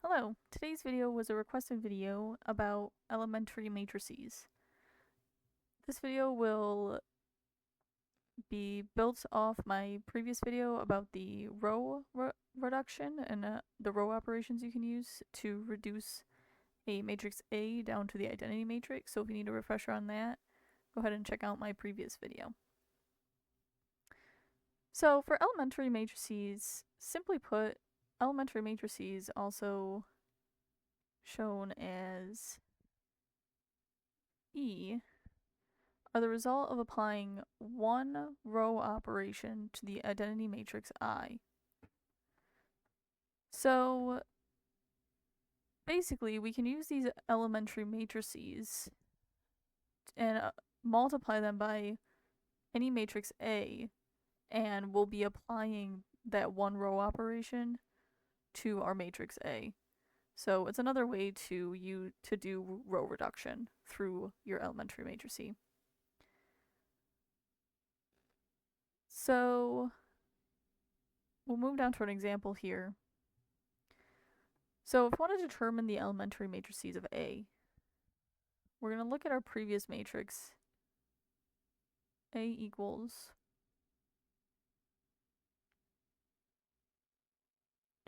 Hello, today's video was a requested video about elementary matrices. This video will be built off my previous video about the row reduction and the row operations you can use to reduce a matrix A down to the identity matrix. So if you need a refresher on that, go ahead and check out my previous video. So for elementary matrices, simply put, elementary matrices, also shown as E, are the result of applying one row operation to the identity matrix I. So basically, we can use these elementary matrices and multiply them by any matrix A, and we'll be applying that one row operation to our matrix A. So it's another way to do row reduction through your elementary matrices. So we'll move down to an example here. So if we want to determine the elementary matrices of A, we're going to look at our previous matrix. A equals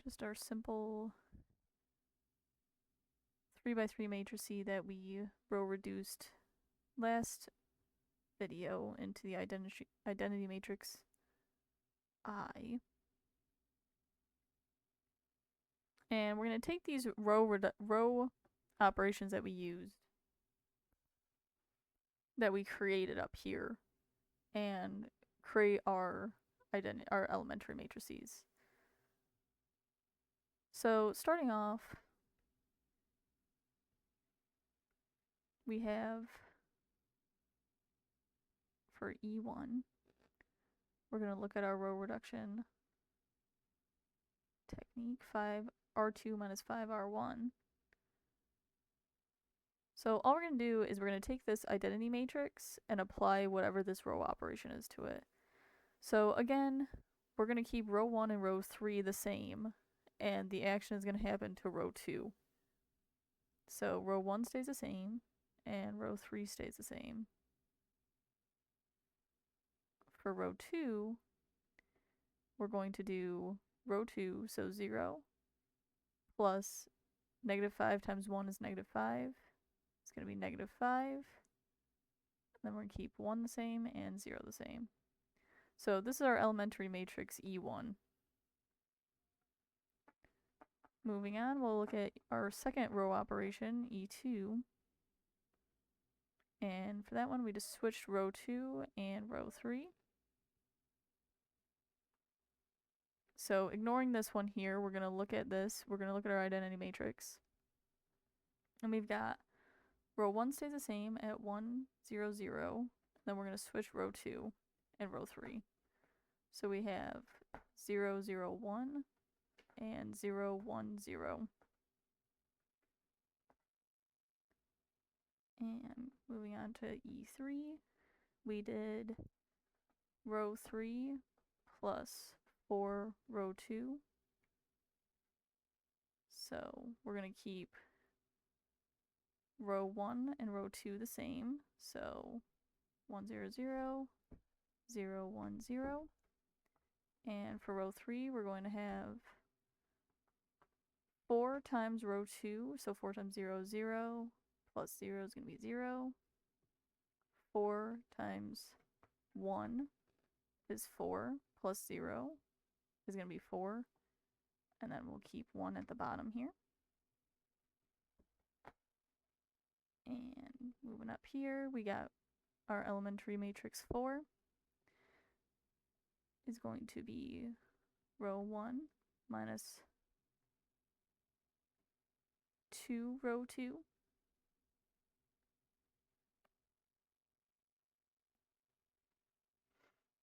just our simple 3x3 matrices that we row reduced last video into the identity matrix I. And we're going to take these row operations that we used, that we created up here, and create our elementary matrices. So starting off, we have for E1, we're going to look at our row reduction technique, 5R2 minus 5R1. So all we're going to do is we're going to take this identity matrix and apply whatever this row operation is to it. So again, we're going to keep row 1 and row 3 the same, and the action is going to happen to row 2. So row 1 stays the same, and row 3 stays the same. For row 2, we're going to do row 2, so 0, plus negative 5 times 1 is negative 5. It's going to be negative 5. Then we're going to keep 1 the same and 0 the same. So this is our elementary matrix E1. Moving on, we'll look at our second row operation, E2. And for that one, we just switched row 2 and row 3. So ignoring this one here, we're going to look at this. We're going to look at our identity matrix. And we've got row 1 stays the same at 1, 0, 0. Then we're going to switch row 2 and row 3. So we have 0, 0, 1 and 0, 1, 0. And moving on to E3, we did row 3 plus 4 row 2. So we're going to keep row 1 and row 2 the same. So 1, 0, 0, 0, 1, 0. And for row 3, we're going to have 4 times row 2. So 4 times 0 is 0, plus 0 is going to be 0. 4 times 1 is 4, plus 0 is going to be 4. And then we'll keep 1 at the bottom here. And moving up here, we got our elementary matrix 4 is going to be row 1 minus 2 row 2.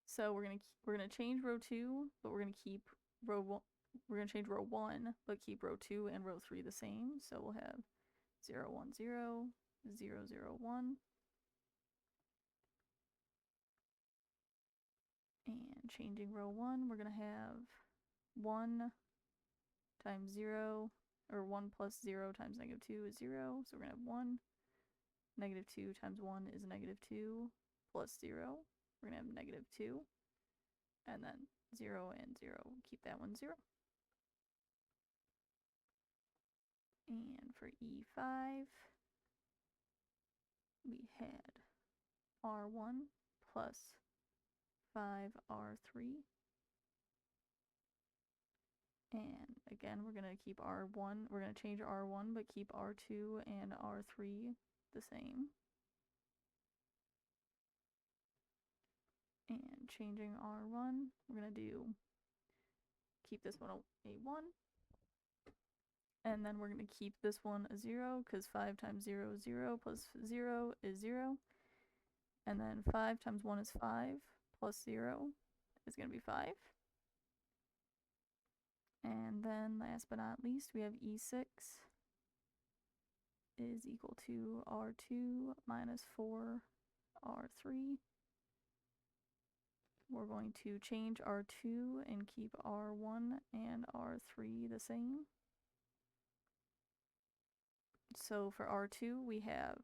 So we're gonna change row 2, but we're gonna keep row 1. We're gonna change row 1, but keep row 2 and row 3 the same. So we'll have 0, 1, 0, 0, 0, 1. And changing row 1, we're gonna have 1 times 0, or 1 plus 0 times negative 2 is 0, so we're going to have 1. Negative 2 times 1 is negative 2 plus 0. We're going to have negative 2. And then 0 and 0, keep that one 0. And for E5, we had R1 plus 5R3. And again, we're going to keep R1, we're going to change R1, but keep R2 and R3 the same. And changing R1, we're going to keep this one a 1. And then we're going to keep this one a 0, because 5 times 0 is 0, plus 0 is 0. And then 5 times 1 is 5, plus 0 is going to be 5. And then last but not least, we have E6 is equal to R2 minus 4R3. We're going to change R2 and keep R1 and R3 the same. So for R2, we have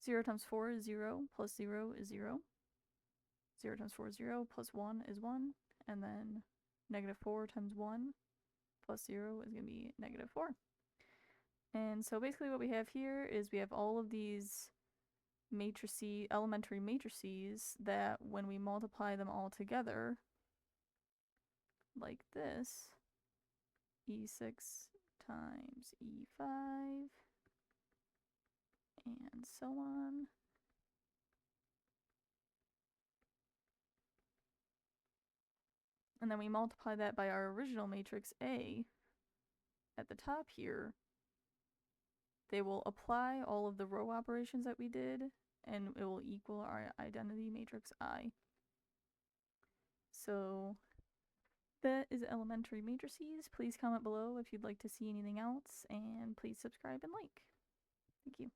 0 times 4 is 0, plus 0 is 0. 0 times 4 is 0, plus 1 is 1. And then negative 4 times 1 plus 0 is going to be negative 4. And so basically what we have here is we have all of these elementary matrices that when we multiply them all together, like this, E6 times E5, and so on. And then we multiply that by our original matrix A at the top here. They will apply all of the row operations that we did, and it will equal our identity matrix I. So that is elementary matrices. Please comment below if you'd like to see anything else, and please subscribe and like. Thank you.